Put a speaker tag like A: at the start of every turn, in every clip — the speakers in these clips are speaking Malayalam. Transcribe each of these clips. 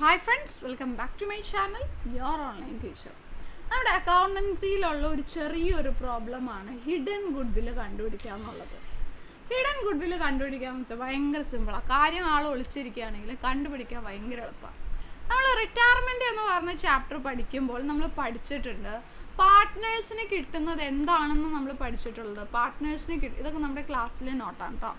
A: Hi friends, welcome back to my channel your online teacher. നമ്മുടെ അക്കൗണ്ടൻസിയിലുള്ള ഒരു ചെറിയൊരു പ്രോബ്ലമാണ് ഹിഡൻ ഗുഡ് വില്ല് കണ്ടുപിടിക്കുക എന്നുള്ളത്. ഹിഡൻ ഗുഡ് വില്ല് കണ്ടുപിടിക്കുക എന്ന് വെച്ചാൽ ഭയങ്കര സിമ്പിളാണ്. കാര്യം ആൾ ഒളിച്ചിരിക്കുകയാണെങ്കിൽ കണ്ടുപിടിക്കാൻ ഭയങ്കര എളുപ്പമാണ്. നമ്മൾ റിട്ടയർമെൻറ്റ് എന്ന് പറഞ്ഞ ചാപ്റ്റർ പഠിക്കുമ്പോൾ നമ്മൾ പഠിച്ചിട്ടുണ്ട് പാർട്ട്നേഴ്സിന് കിട്ടുന്നത് എന്താണെന്ന് നമ്മൾ പഠിച്ചിട്ടുള്ളത്. പാർട്ട്നേഴ്സിന് ഇതൊക്കെ നമ്മുടെ ക്ലാസ്സിലെ നോട്ടാണ് കേട്ടോ,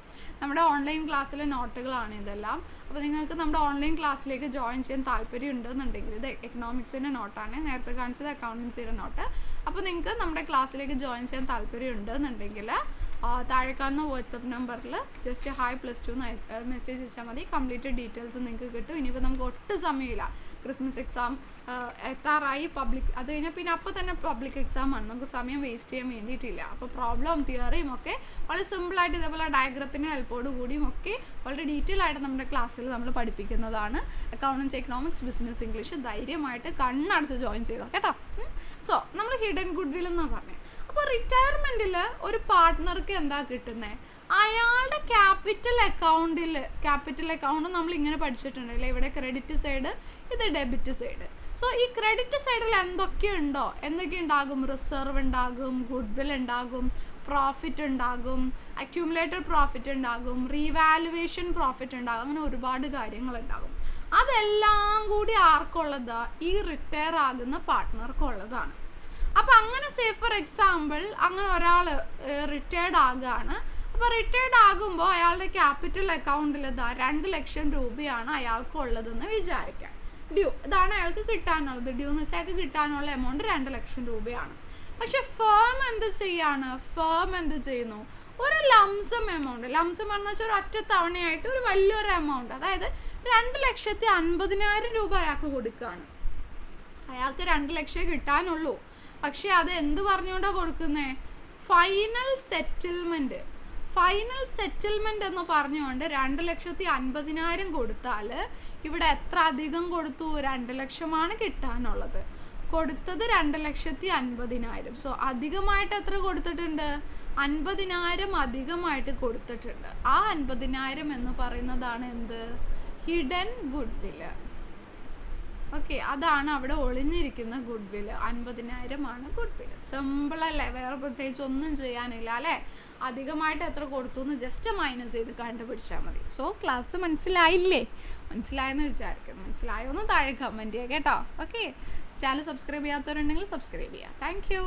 A: നമ്മുടെ ഓൺലൈൻ ക്ലാസ്സിലെ നോട്ടുകളാണ് ഇതെല്ലാം. അപ്പോൾ നിങ്ങൾക്ക് നമ്മുടെ ഓൺലൈൻ ക്ലാസ്സിലേക്ക് ജോയിൻ ചെയ്യാൻ താല്പര്യം ഉണ്ടെന്നുണ്ടെങ്കിൽ ഇത് എക്കണോമിക്സിൻ്റെ നോട്ടാണ്, നേരത്തെ കാണിച്ചത് അക്കൗണ്ടൻസിയുടെ നോട്ട്. അപ്പോൾ നിങ്ങൾക്ക് നമ്മുടെ ക്ലാസ്സിലേക്ക് ജോയിൻ ചെയ്യാൻ താല്പര്യം ഉണ്ടെന്നുണ്ടെങ്കിൽ താഴെ കാണുന്ന വാട്സപ്പ് നമ്പറിൽ ജസ്റ്റ് ഹായ് +2 മെസ്സേജ് അയച്ചാൽ മതി. കംപ്ലീറ്റ് ഡീറ്റെയിൽസ് നിങ്ങൾക്ക് കിട്ടും. ഇനിയിപ്പോൾ നമുക്ക് ഒട്ടും സമയമില്ല, ക്രിസ്മസ് എക്സാം എത്താറായി, പബ്ലിക് അത് കഴിഞ്ഞാൽ പിന്നെ അപ്പോൾ തന്നെ പബ്ലിക് എക്സാമാണ്, നമുക്ക് സമയം വേസ്റ്റ് ചെയ്യാൻ വേണ്ടിയിട്ടില്ല. അപ്പോൾ പ്രോബ്ലം തിയറിയും ഒക്കെ വളരെ സിമ്പിളായിട്ട് ഇതേപോലെ ഡയഗ്രത്തിൻ്റെ ഹെൽപ്പോട് കൂടിയും ഒക്കെ വളരെ ഡീറ്റെയിൽ ആയിട്ട് നമ്മുടെ ക്ലാസ്സിൽ നമ്മൾ പഠിപ്പിക്കുന്നതാണ്. അക്കൗണ്ടൻസി, എക്കണോമിക്സ്, ബിസിനസ്, ഇംഗ്ലീഷ് ധൈര്യമായിട്ട് കണ്ണടച്ച് ജോയിൻ ചെയ്തോ കേട്ടോ. സോ നമ്മൾ ഹിഡൻ ഗുഡ് വിൽ എന്നാണ് പറഞ്ഞത്. അപ്പോൾ റിട്ടയർമെൻറ്റിൽ ഒരു പാർട്ട്ണർക്ക് എന്താ കിട്ടുന്നത്? അയാളുടെ ക്യാപിറ്റൽ അക്കൗണ്ട് നമ്മൾ ഇങ്ങനെ പഠിച്ചിട്ടുണ്ടല്ലേ, ഇവിടെ ക്രെഡിറ്റ് സൈഡ്, ഇത് ഡെബിറ്റ് സൈഡ്. സോ ഈ ക്രെഡിറ്റ് സൈഡിൽ എന്തൊക്കെ ഉണ്ടാകും? റിസർവ് ഉണ്ടാകും, ഗുഡ് വിൽ ഉണ്ടാകും, പ്രോഫിറ്റ് ഉണ്ടാകും, അക്യൂമുലേറ്റഡ് പ്രോഫിറ്റ് ഉണ്ടാകും, റീവാലുവേഷൻ പ്രോഫിറ്റ് ഉണ്ടാകും, അങ്ങനെ ഒരുപാട് കാര്യങ്ങളുണ്ടാകും. അതെല്ലാം കൂടി ആർക്കുള്ളതാ? ഈ റിട്ടയർ ആകുന്ന പാർട്ട്ണർക്കുള്ളതാണ്. അപ്പം അങ്ങനെ സേ ഫോർ എക്സാമ്പിൾ അങ്ങനെ ഒരാൾ റിട്ടയർഡ് ആകുകയാണ്. അപ്പോൾ റിട്ടയർഡ് ആകുമ്പോൾ അയാളുടെ ക്യാപിറ്റൽ അക്കൗണ്ടിൽ 2 ലക്ഷം രൂപയാണ് അയാൾക്ക് ഉള്ളതെന്ന് വിചാരിക്കാം. ഡ്യൂ, ഇതാണ് അയാൾക്ക് കിട്ടാനുള്ളത്. ഡ്യൂ എന്ന് വെച്ചാൽ അയാൾക്ക് കിട്ടാനുള്ള എമൗണ്ട് 2 ലക്ഷം രൂപയാണ്. പക്ഷെ ഫേം എന്ത് ചെയ്യുന്നു? ഒരു ലംസം എമൗണ്ട്, ലംസം എന്ന് വെച്ചാൽ ഒരു ഒറ്റ തവണയായിട്ട് ഒരു വലിയൊരു എമൗണ്ട്, അതായത് 2,50,000 രൂപ അയാൾക്ക് കൊടുക്കുകയാണ്. അയാൾക്ക് 2 ലക്ഷം കിട്ടാനുള്ളൂ. പക്ഷെ അത് എന്ത് പറഞ്ഞുകൊണ്ടാണ് കൊടുക്കുന്നത്? ഫൈനൽ സെറ്റിൽമെൻറ്റ് എന്ന് പറഞ്ഞുകൊണ്ട് 2,50,000 കൊടുത്താൽ ഇവിടെ എത്ര അധികം കൊടുത്തു? 2 ലക്ഷമാണ് കിട്ടാനുള്ളത്. കൊടുത്തത് 2,50,000. സോ അധികമായിട്ട് എത്ര കൊടുത്തിട്ടുണ്ട്? 50,000 അധികമായിട്ട് കൊടുത്തിട്ടുണ്ട്. ആ 50,000 എന്ന് പറയുന്നതാണ് എന്ത്? ഹിഡൻ ഗുഡ് വില്ല്. ഓക്കെ, അതാണ് അവിടെ ഒളിഞ്ഞിരിക്കുന്ന ഗുഡ് വില്ല്. 50,000 ആണ് ഗുഡ് വില്ല്. സിമ്പിളല്ലേ, വേറെ പ്രത്യേകിച്ച് ഒന്നും ചെയ്യാനില്ല അല്ലേ. അധികമായിട്ട് എത്ര കൊടുത്തു എന്ന് ജസ്റ്റ് മൈനസ് ചെയ്ത് കണ്ടുപിടിച്ചാൽ മതി. സോ ക്ലാസ് മനസ്സിലായെന്ന് വിചാരിക്കുന്നു. മനസ്സിലായോ എന്ന് താഴെ കമൻറ്റ് ചെയ്യുക കേട്ടോ. ഓക്കെ, ചാനൽ സബ്സ്ക്രൈബ് ചെയ്യാത്തവരുണ്ടെങ്കിൽ സബ്സ്ക്രൈബ് ചെയ്യുക. Thank you.